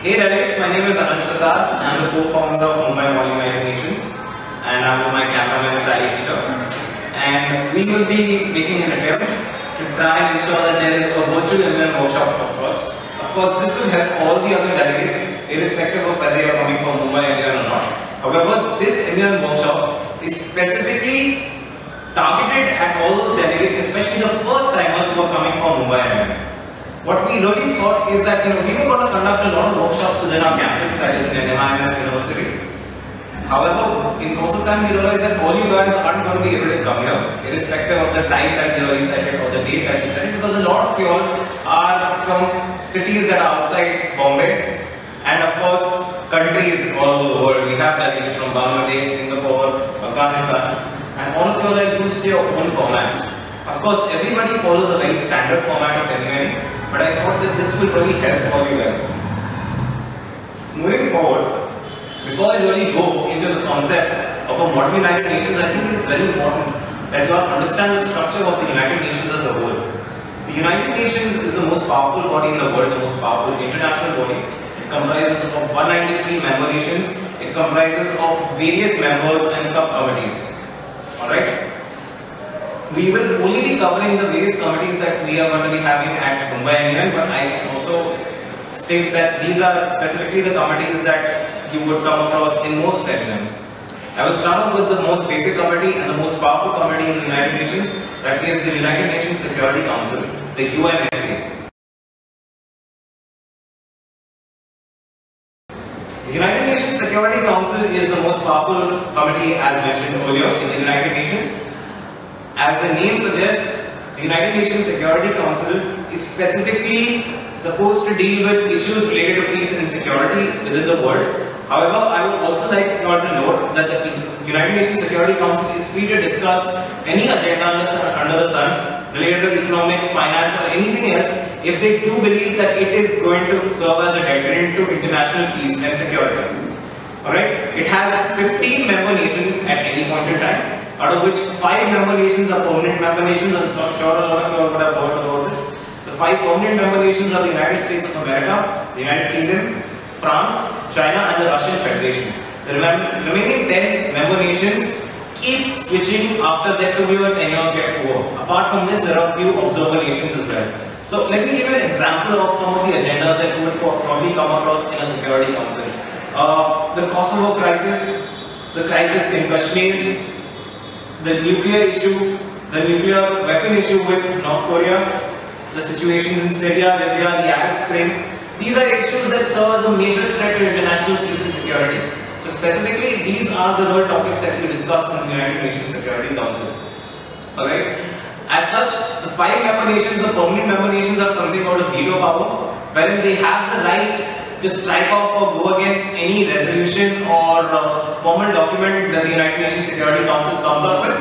Hey delegates, my name is Anansh Prasad. I am the co-founder of Mumbai MUN and I am with my cameraman Sally Peter. And we will be making an attempt to try and ensure that there is a virtual MUN workshop of sorts. Of course, this will help all the other delegates, irrespective of whether you are coming from Mumbai MUN or not. However, this MUN workshop is specifically targeted at all those delegates, especially the first timers who are coming from Mumbai MUN. What we really thought is that we were going to conduct a lot of workshops within our campus, that is in MUNners University. However, in course of time we realized that all you guys aren't going to be able to come here, irrespective of the time that we really set it or the date that we set it, because a lot of you all are from cities that are outside Bombay and of course countries all over the world. We have delegates from Bangladesh, Singapore, Afghanistan, and all of you all are used to your own formats. Of course, everybody follows a very standard format of MUN. But I thought that this will really help all you guys. Moving forward, before I really go into the concept of a modern United Nations, I think it is very important that you all understand the structure of the United Nations as a whole. The United Nations is the most powerful body in the world, the most powerful international body. It comprises of 193 member nations. It comprises of various members and subcommittees. Alright? We will only be covering the various committees that we are going to be having at Mumbai MUN, but I can also state that these are specifically the committees that you would come across in most MUNs. I will start off with the most basic committee and the most powerful committee in the United Nations, that is the United Nations Security Council, the UNSC. The United Nations Security Council is the most powerful committee, as mentioned earlier, in the United Nations. As the name suggests, the United Nations Security Council is specifically supposed to deal with issues related to peace and security within the world. However, I would also like you all to note that the United Nations Security Council is free to discuss any agenda under the sun related to economics, finance or anything else if they do believe that it is going to serve as a deterrent to international peace and security. Alright, it has 15 member nations at any point in time, out of which 5 member nations are permanent member nations. I'm sure a lot of you all would have heard about this. The 5 permanent member nations are the United States of America, the United Kingdom, France, China and the Russian Federation. The remaining 10 member nations keep switching after their 2-year tenures get over. Apart from this, there are a few observer nations as well. So let me give you an example of some of the agendas that you would probably come across in a Security Council. The Kosovo crisis, the crisis in Kashmir, the nuclear issue, the nuclear weapon issue with North Korea, the situations in Syria, Libya, the Arab Spring. These are issues that serve as a major threat to international peace and security. So specifically, these are the real topics that we discussed in the United Nations Security Council. Alright. As such, the 5 member nations, the permanent member nations, have something called a veto power, wherein they have the right to strike off or go against any resolution or formal document that the United Nations Security Council comes up with.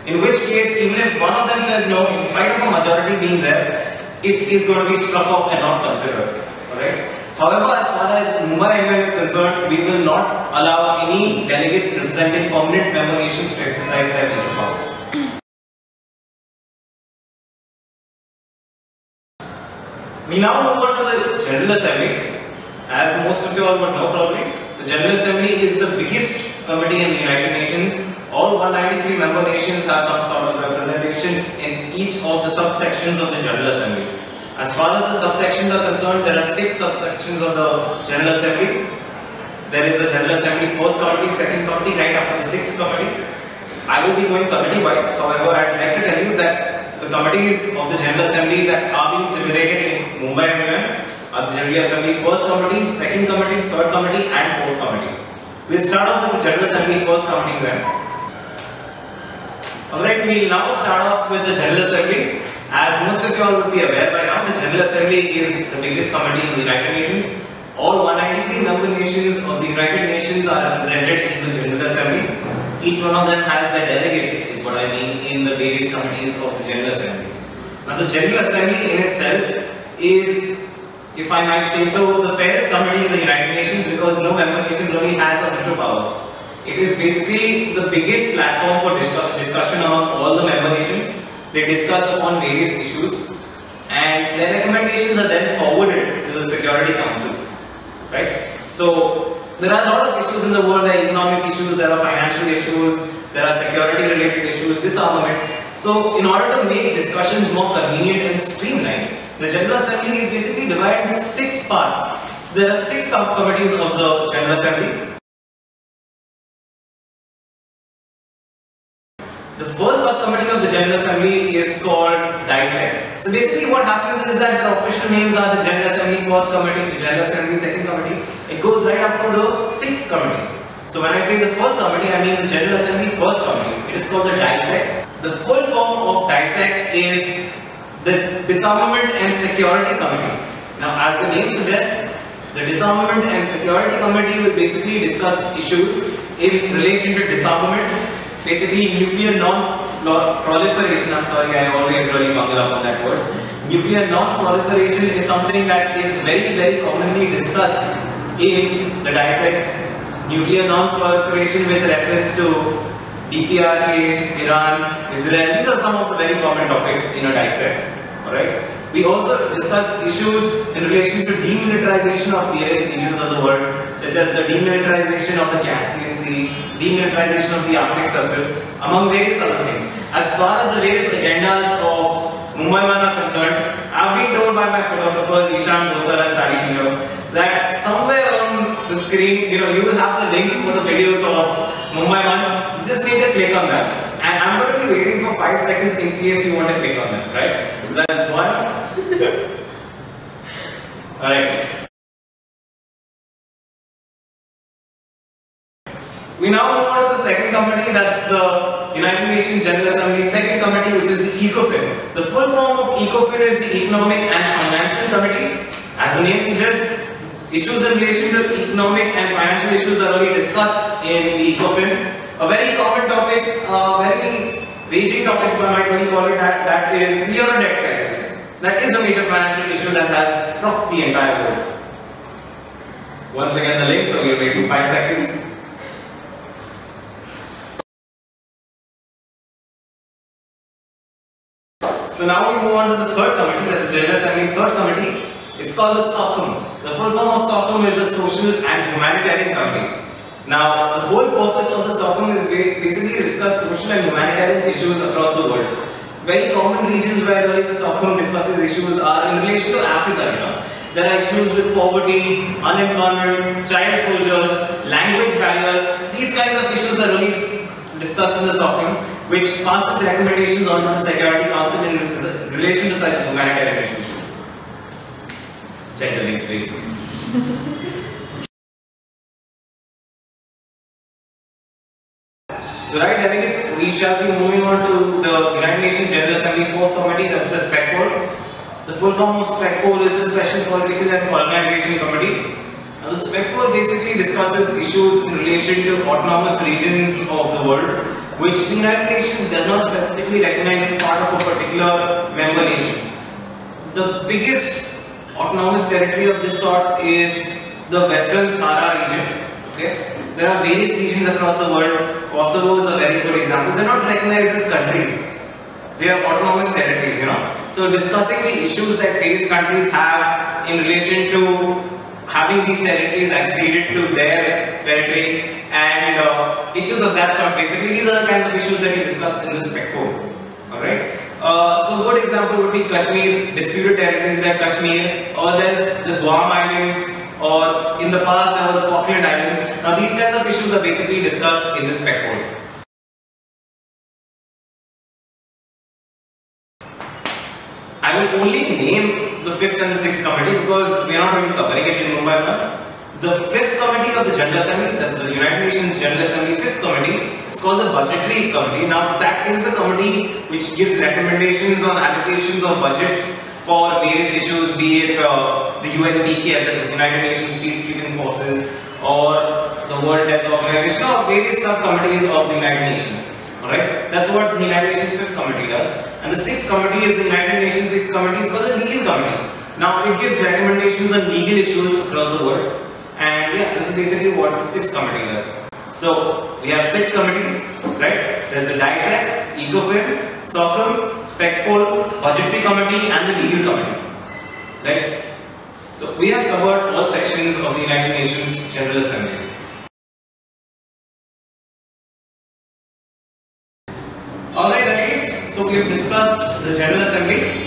In which case, even if one of them says no, in spite of a majority being there, it is going to be struck off and not considered. Alright? However, as far as Mumbai MUN is concerned, we will not allow any delegates representing permanent member nations to exercise their veto powers. We now move on to the General Assembly. As most of you all would know probably, the General Assembly is the biggest committee in the United Nations. All 193 member nations have some sort of representation in each of the subsections of the General Assembly. As far as the subsections are concerned, there are 6 subsections of the General Assembly. There is the General Assembly First Committee, Second Committee, right up to the 6th Committee. I will be going committee-wise. However, I would like to tell you that the committees of the General Assembly that are being simulated in Mumbai MUN are the General Assembly First Committee, Second Committee, Third Committee and Fourth Committee. We'll start off with the General Assembly First Committee then. Alright, we'll now start off with the General Assembly. As most of you all would be aware by now, the General Assembly is the biggest committee in the United Nations. All 193 member nations of the United Nations are represented in the General Assembly. Each one of them has their delegate, is what I mean, in the various committees of the General Assembly. Now the General Assembly in itself is, if I might say so, the fairest committee in the United Nations because no member nation really has a veto power. It is basically the biggest platform for discussion among all the member nations. They discuss upon various issues and their recommendations are then forwarded to the Security Council. right? So there are a lot of issues in the world. There are economic issues, there are financial issues, there are security related issues, disarmament. So in order to make discussions more convenient and streamlined, the General Assembly is basically divided into 6 parts. So there are 6 subcommittees of the General Assembly. The first subcommittee of the General Assembly is called Dissect. So basically what happens is that the official names are the General Assembly first committee, the General Assembly second committee. It goes right up to the 6th committee. So when I say the first committee, I mean the General Assembly first committee. It is called the Dissect. The full form of Dissect is the Disarmament and Security Committee. Now as the name suggests, the Disarmament and Security Committee will basically discuss issues in relation to disarmament, basically nuclear non-proliferation. I'm sorry, I always really bungle up on that word. Nuclear non-proliferation is something that is very, very commonly discussed in the Dissect. Nuclear non-proliferation with reference to DPRK, Iran, Israel. These are some of the very common topics in a Dissect. Alright. We also discuss issues in relation to demilitarization of various regions of the world, such as the demilitarization of the Caspian Sea, demilitarization of the Arctic Circle, among various other things. As far as the various agendas of Mumbai MUN are concerned, I have been told by my photographers Ishan Gosar and Sadi Pinto that somewhere on the screen, you will have the links for the videos of Mumbai MUN. You just need to click on that. And I'm going to be waiting for 5 seconds in case you want to click on that, right? So that's one. Alright. We now move on to the second committee, that's the United Nations General Assembly second committee, which is the ECOFIN. The full form of ECOFIN is the Economic and Financial Committee. As the name suggests, issues in relation to economic and financial issues are already discussed in the ECOFIN. A very common topic, very raging topic, if I might really call it that is the euro debt crisis. That is the major financial issue that has rocked the entire world. Once again the link, so we'll wait for 5 seconds. So now we move on to the third committee, that's the General Assembly's third committee. It's called the SOCOM. The full form of SOCOM is the Social and Humanitarian Committee. Now, the whole purpose of the SOCOM is basically to discuss social and humanitarian issues across the world. Very common regions where really the SOCOM discusses issues are in relation to Africa. There are issues with poverty, unemployment, child soldiers, language barriers. These kinds of issues are really discussed in the SOCOM, which passes recommendations on to the Security Council in relation to such humanitarian issues. Check the links, please. So right, delegates, we shall be moving on to the United Nations General Assembly Fourth Committee, that is the SPECPOL. The full form of SPECPOL is the Special Political and Colonization Committee. Now the SPECPOL basically discusses issues in relation to autonomous regions of the world, which the United Nations does not specifically recognize as part of a particular member nation. The biggest autonomous territory of this sort is the Western Sahara region. Okay? There are various regions across the world. Kosovo is a very good example. They are not recognized as countries. They are autonomous territories, So discussing the issues that various countries have in relation to having these territories acceded to their territory and issues of that sort. Basically, these are the kinds of issues that we discussed in this SPECPOL. Alright. So a good example would be Kashmir, disputed territories like Kashmir, or there's the Guam Islands, or in the past there were the Falkland Islands. Now these kinds of issues are basically discussed in this SPECPOL. I will only name the 5th and the 6th committee because we are not really covering it in Mumbai MUN. The 5th committee of the General Assembly, that's the United Nations General Assembly 5th committee, is called the Budgetary Committee. Now that is the committee which gives recommendations on allocations of budget for various issues, be it the UNPK, that is United Nations Peacekeeping Forces, or the World Health Organization, or various subcommittees of the United Nations. Alright, that's what the United Nations 5th committee does. And the 6th committee is the United Nations 6th committee. It's called the Legal Committee. Now it gives recommendations on legal issues across the world. And yeah, this is basically what the 6th committee does. So we have 6 committees, right? There's the Dissect, ECOFIN, SOCOM, SPECPOL, Budgetary Committee, and the Legal Committee, right? So we have covered all sections of the United Nations General Assembly. Alright delegates, so we have discussed the General Assembly.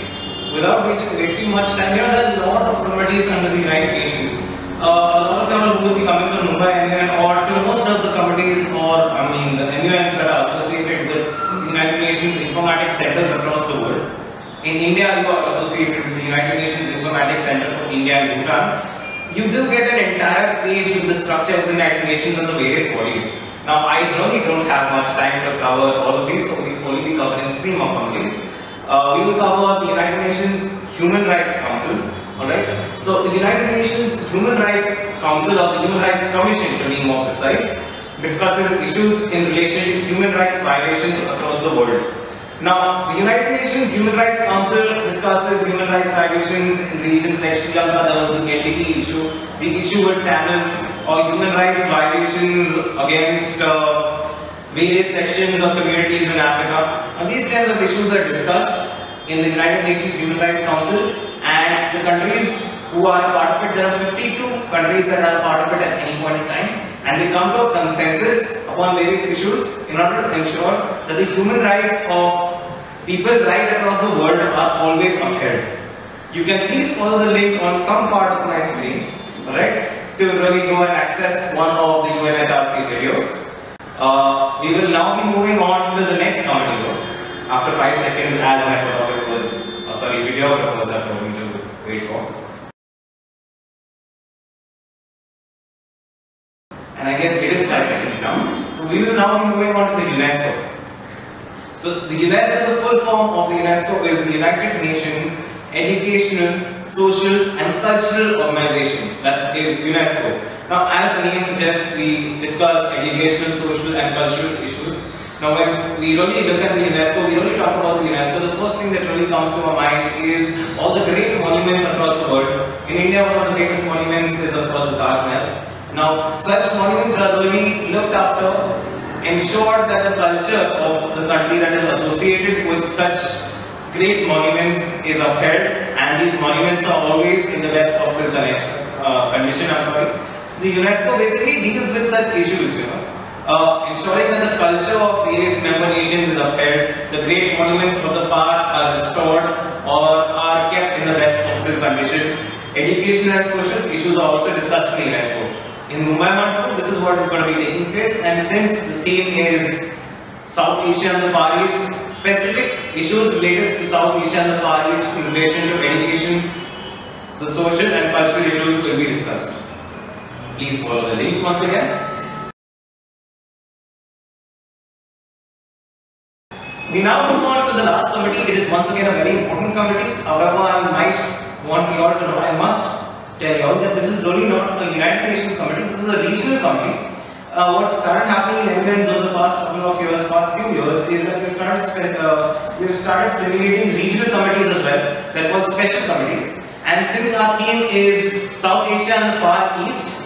Without wasting much time, there are a lot of committees under the United Nations. A lot of them will be coming to Mumbai MUN or to most of the committees or the MUNs that are associated with the United Nations Informatics Centers across the world. In India, you are associated with the United Nations Informatics Center for India and Bhutan. You do get an entire page with the structure of the United Nations and the various bodies. Now, I really don't have much time to cover all of these, so we will only be covering 3 more committees. We will cover the United Nations Human Rights Council. Alright, so the United Nations Human Rights Council or the Human Rights Commission, to be more precise, discusses issues in relation to human rights violations across the world. Now, the United Nations Human Rights Council discusses human rights violations in regions like Sri Lanka. There was the LTT issue, the issue with Tamils, or human rights violations against various sections or communities in Africa. And these kinds of issues are discussed in the United Nations Human Rights Council, and the countries who are a part of it, there are 52 countries that are a part of it at any point in time, and they come to a consensus upon various issues in order to ensure that the human rights of people right across the world are always upheld. You can please follow the link on some part of my screen, alright, to really go and access one of the UNHRC videos. We will now be moving on to the next committee though, after 5 seconds as my videographers are told me to wait for. And I guess it is 5 seconds now. So we will now be moving on to the UNESCO. So the UNESCO, the full form of the UNESCO is the United Nations Educational, Social and Cultural Organization. That is UNESCO. Now, as the name suggests, we discuss educational, social and cultural issues. Now, when we really look at the UNESCO, we really talk about the UNESCO, the first thing that really comes to our mind is all the great monuments across the world. In India, one of the greatest monuments is of course the Taj Mahal. Now, such monuments are really looked after, ensured that the culture of the country that is associated with such great monuments is upheld, and these monuments are always in the best possible condition. So the UNESCO basically deals with such issues, ensuring that the culture of various member nations is upheld, the great monuments of the past are restored or are kept in the best possible condition. Educational and social issues are also discussed in the UNESCO. In Mumbai MUN, this is what is going to be taking place, and since the theme is South Asia and the Far East, specific issues related to South Asia and the Far East in relation to education, the social and cultural issues will be discussed. Please follow the links once again. We now move on to the last committee. It is once again a very important committee. However, I might want you all to know, I must tell you all that this is really not a United Nations committee, this is a regional committee. What started happening in MUNs over the past couple of years, past few years, is that we started simulating regional committees as well. They're called special committees. And since our theme is South Asia and the Far East,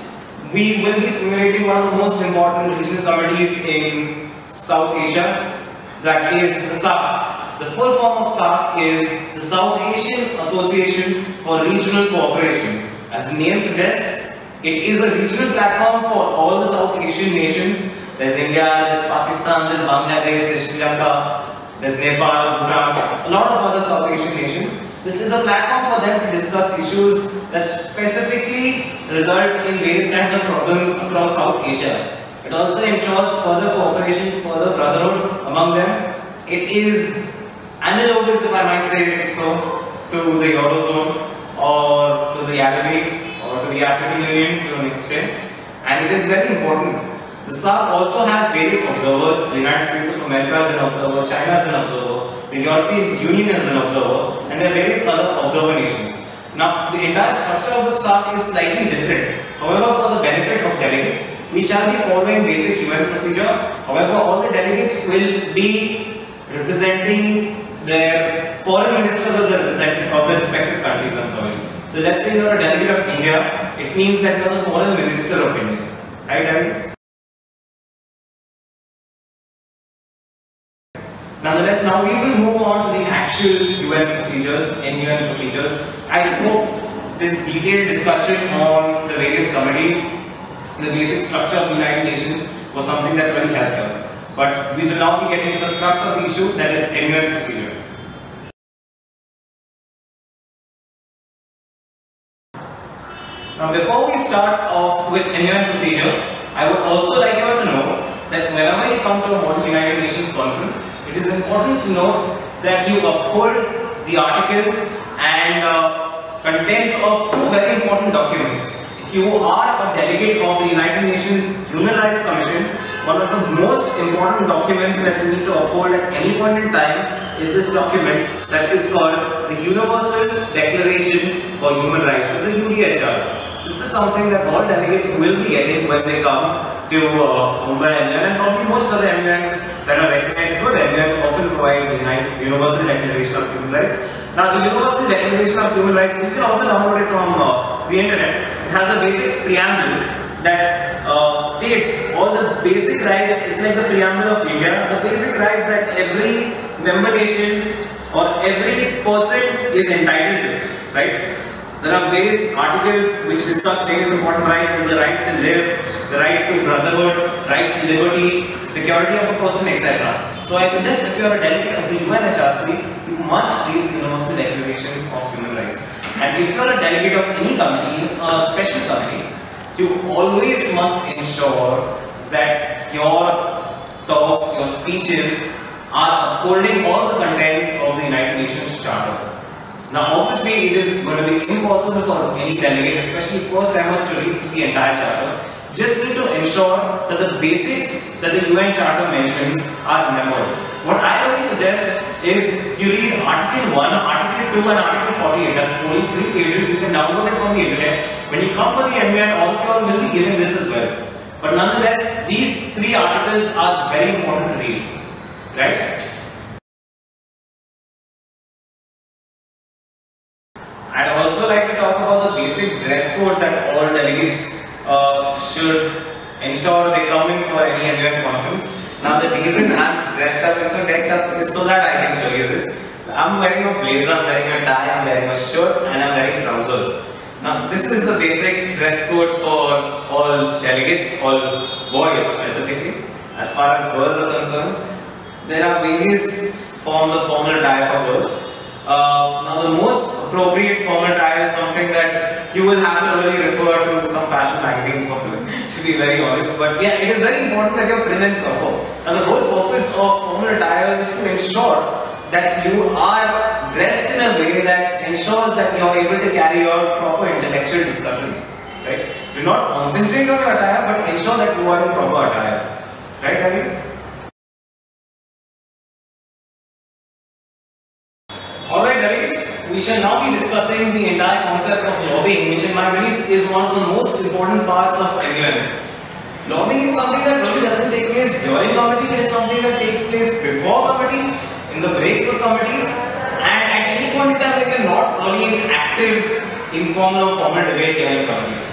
we will be simulating one of the most important regional committees in South Asia, that is the SAARC. The full form of SAARC is the South Asian Association for Regional Cooperation. As the name suggests, it is a regional platform for all the South Asian nations. There's India, there's Pakistan, there's Bangladesh, there's Sri Lanka, there's Nepal, Bhutan, a lot of other South Asian nations. This is a platform for them to discuss issues that specifically result in various kinds of problems across South Asia. It also ensures further cooperation, further brotherhood among them. It is analogous, if I might say so, to the Eurozone or to the Arab League or to the African Union to an extent, and it is very important. The SAARC also has various observers. The United States of America is an observer, China is an observer, the European Union is an observer, and there are various other observer nations. Now, the entire structure of the SAARC is slightly different. However, for the benefit of delegates, we shall be following basic UN procedure. However, all the delegates will be representing their foreign ministers of the respective countries. So let's say you are a delegate of India, it means that you are the foreign minister of India. Right, delegates? Nonetheless, now we will move on to the actual UN procedures, MUN procedures. I hope this detailed discussion on the various committees, the basic structure of the United Nations was something that really helped her. But we will now be getting to the crux of the issue, that is MUN procedure. Now before we start off with MUN procedure, I would also like you all to know that whenever you come to a Model United Nations conference, it is important to note that you uphold the articles and contents of two very important documents. If you are a delegate of the United Nations Human Rights Commission, one of the most important documents that you need to uphold at any point in time is this document that is called the Universal Declaration for Human Rights, the UDHR. This is something that all delegates will be getting when they come to Mumbai MUN, and probably most of the MUNs that are recognized good MUNs often provide the Universal Declaration of Human Rights. Now the Universal Declaration of Human Rights, you can also download it from the internet. It has a basic preamble that states all the basic rights. It's like the preamble of India, the basic rights that every member nation or every person is entitled to, right? There are various articles which discuss various important rights, as the right to live, the right to brotherhood, right to liberty, security of a person, etc. So I suggest if you are a delegate of the UNHRC, you must read the Universal Declaration of Human Rights. And if you are a delegate of any committee, a special committee, you always must ensure that your talks, your speeches are upholding all the contents of the United Nations Charter. Now obviously it is going to be impossible for any delegate, especially first timers, to read through the entire charter. You just need to ensure that the basics that the UN Charter mentions are remembered. What I always suggest is you read Article 1, Article 2 and Article 48. That's only 3 pages. You can download it from the internet. When you come for the MUN, all of you all will be given this as well. But nonetheless, these 3 articles are very important to read. Right? I'd also like to talk about the basic dress code that all delegates should ensure they come in for any MUN conference. Now the reason I'm dressed up and so decked up is so that I can show you this. I'm wearing a blazer, I'm wearing a tie, I'm wearing a shirt and I'm wearing trousers. Now this is the basic dress code for all delegates, all boys specifically. As far as girls are concerned, there are various forms of formal attire for girls. Now the most appropriate formal attire is something that you will have to really refer to some fashion magazines for, to be very honest. But yeah, it is very important that you are prim and proper. And the whole purpose of formal attire is to ensure that you are dressed in a way that ensures that you are able to carry out proper intellectual discussions. Right? Do not concentrate on your attire, but ensure that you are in proper attire. Right, delegates? Alright delegates, we shall now be discussing the entire concept of lobbying, which in my belief is one of the most important parts of MUNs. Lobbying is something that really doesn't take place during committee, it is something that takes place before committee, in the breaks of committees, and at any point in time we cannot really active, informal or formal debate during committee.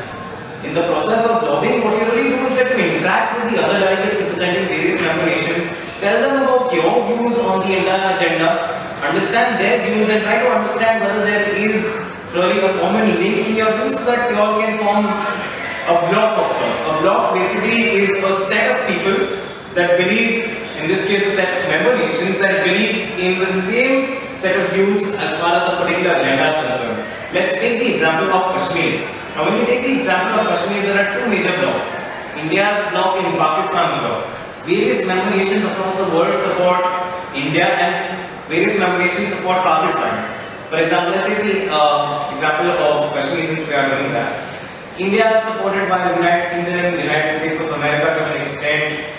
In the process of lobbying, what you really do is that you interact with the other delegates representing various member nations, tell them about your views on the entire agenda, understand their views and try to understand whether there is really a common link in your views so that you all can form a block of sorts. A block basically is a set of people that believe, in this case a set of member nations that believe in the same set of views as far as a particular agenda is concerned. Let's take the example of Kashmir. Now when you take the example of Kashmir, there are 2 major blocks. India's block and Pakistan's block. Various member nations across the world support India and various member nations support Pakistan. For example, let's take the example of Kashmir since we are doing that. India is supported by the United Kingdom, the United States of America to an extent,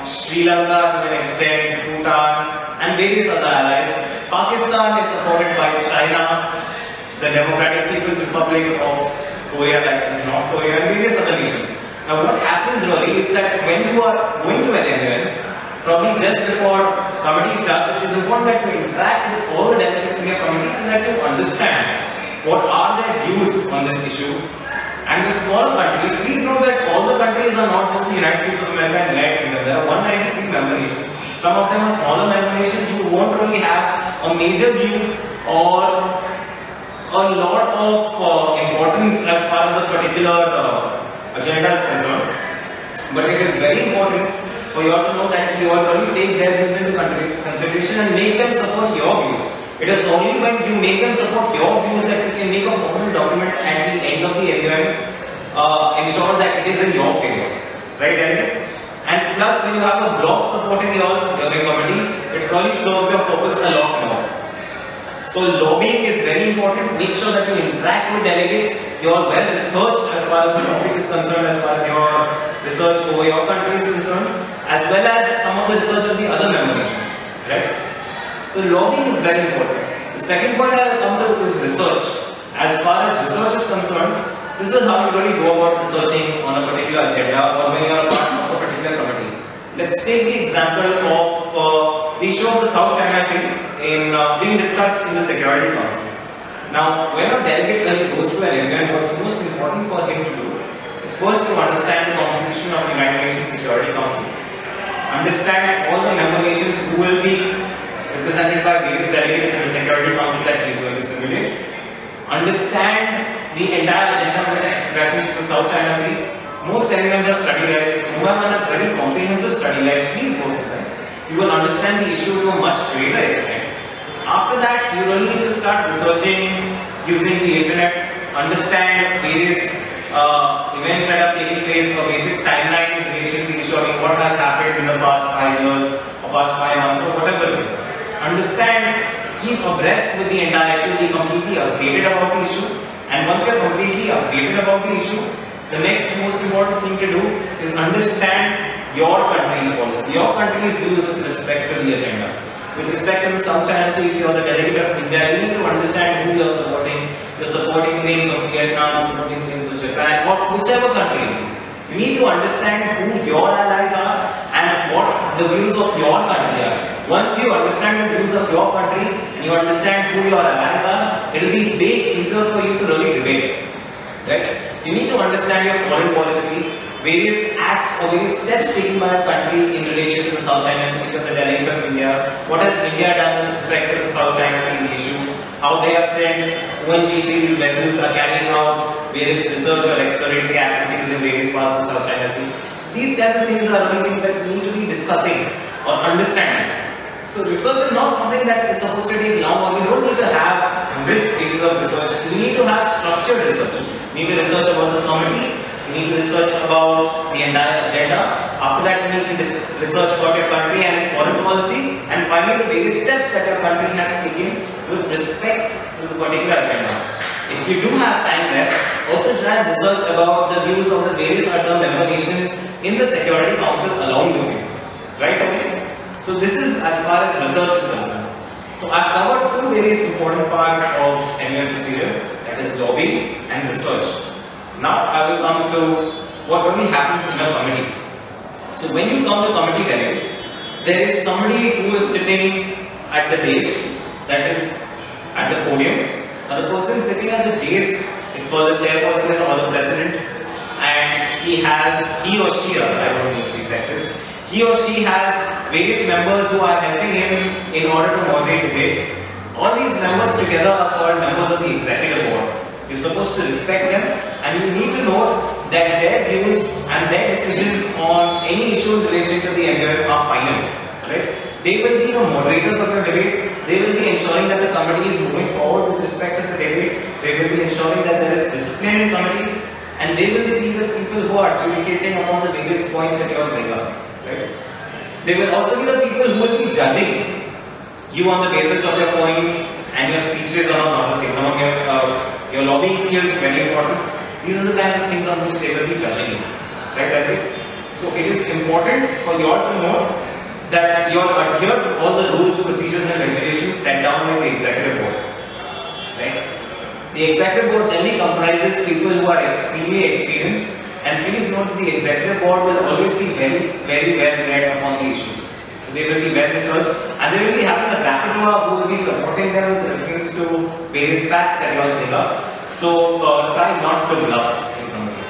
Sri Lanka to an extent, Bhutan and various other allies. Pakistan is supported by China, the Democratic People's Republic of Korea, that is North Korea, and various other nations. Now what happens really is that when you are going to an MUN, probably just before committee starts, it is important that you interact with all the delegates in your committee so that you understand what are their views on this issue. And the smaller countries, please know that all the countries are not just the United States of America and United Kingdom. There are 193 member nations. Some of them are smaller member nations who won't really have a major view or a lot of importance as far as a particular agenda is concerned, but it is very important for you all to know that you already take their views into consideration and make them support your views. It is only when you make them support your views that you can make a formal document at the end of the MUN, ensure that it is in your favor, right, delegates? And plus, when you have a block supporting your committee, it really serves your purpose a lot more. So lobbying is very important. Make sure that you interact with delegates. You are well researched as far as the topic is concerned, as far as your research over your country is concerned, as well as some of the research of the other member nations, right? So lobbying is very important. The second point I will come to is research. As far as research is concerned, this is how you really go about researching on a particular agenda or when you are a part of a particular committee. Let's take the example of the issue of the South China Sea being discussed in the Security Council. Now, when a delegate really goes to an MUN, what's most important for him to do is first to understand the composition of the United Nations Security Council, understand all the member nations who will be represented by various delegates in the Security Council that he is going to simulate, understand the entire agenda with reference to the South China Sea. Most MUNs have study guides. Mumbai MUN has very comprehensive study guides. Please go through them. You will understand the issue to a much greater extent. After that, you will need to start researching using the internet, understand various events that are taking place, a basic timeline in relation to the issue, what has happened in the past 5 years or past 5 months or whatever it is. Understand, keep abreast with the entire issue, be completely updated about the issue, and once you are completely updated about the issue, the next most important thing to do is understand your country's policy, your country's views with respect to the agenda. With respect to the South China Sea, if you are the delegate of India, you need to understand who you are supporting. You are supporting claims of Vietnam, you are supporting claims of Japan, or whichever country. You need to understand who your allies are and what the views of your country are. Once you understand the views of your country and you understand who your allies are, it will be way easier for you to really debate. Right? You need to understand your foreign policy, various acts or various steps taken by a country in relation to the South China Sea, which is the delegate of India. What has India done with respect to the South China Sea issue? How they have sent ONGC vessels are carrying out various research or exploratory activities in various parts of the South China Sea. So these kinds of things are really things that you need to be discussing or understanding. So research is not something that is supposed to take long, or you don't need to have rich pieces of research. You need to have structured research. You need to research about the committee. You need to research about the entire agenda. After that, you need to research about your country and its foreign policy, and finally the various steps that your country has taken with respect to the particular agenda. If you do have time left, also try and research about the views of the various other member nations in the Security Council along with you. Right, audience? So this is as far as research is concerned. So I've covered two various important parts of MUN procedure, that is lobbying and research. Now I will come to what really happens in a committee. So when you come to committee delegates, there is somebody who is sitting at the dais, that is at the podium. Now the person sitting at the dais is called the chairperson or the president, and he or she, I don't need to be sexist, he or she has various members who are helping him in order to moderate debate. All these members together are called members of the executive board. You're supposed to respect them, and you need to know that their views and their decisions on any issue in relation to the MUN are final. Right? They will be the moderators of your debate. They will be ensuring that the committee is moving forward with respect to the debate. They will be ensuring that there is discipline in committee, and they will be the people who are adjudicating upon the various points that you are bringing up. Right? They will also be the people who will be judging you on the basis of your points and your speeches or other things. Some of your lobbying skills are very important. These are the kinds of things on which they will be judging you. Right, Alex? So it is important for you all to know that you adhere to all the rules, procedures and regulations set down by the executive board. Right? The executive board generally comprises people who are extremely experienced, and please note the executive board will always be very well read upon the issue. So they will be well researched, and they will be having a rapporteur who will be supporting them with reference to various facts that you all bring up. So try not to bluff in committee.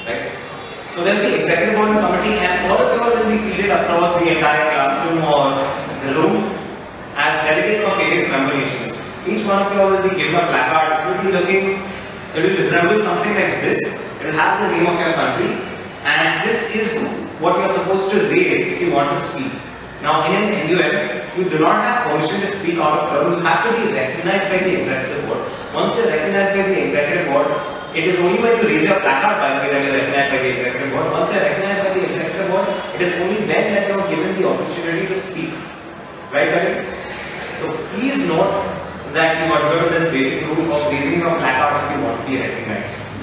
Right? So there's the executive board and committee, and all of you all will be seated across the entire classroom or the room as delegates of various member nations. Each one of you all will be given a placard. will be looking, it will resemble something like this. It will have the name of your country, and this is what you are supposed to raise if you want to speak. Now in an MUN, you do not have permission to speak out of turn. You have to be recognized by the executive board. Once you are recognized by the executive board, it is only when you raise your placard, by the way, that you are recognized by the executive board. Once you are recognized by the executive board, it is only then that you are given the opportunity to speak. Right, guys? So please note that you adhere to this basic rule of raising your placard if you want to be recognized.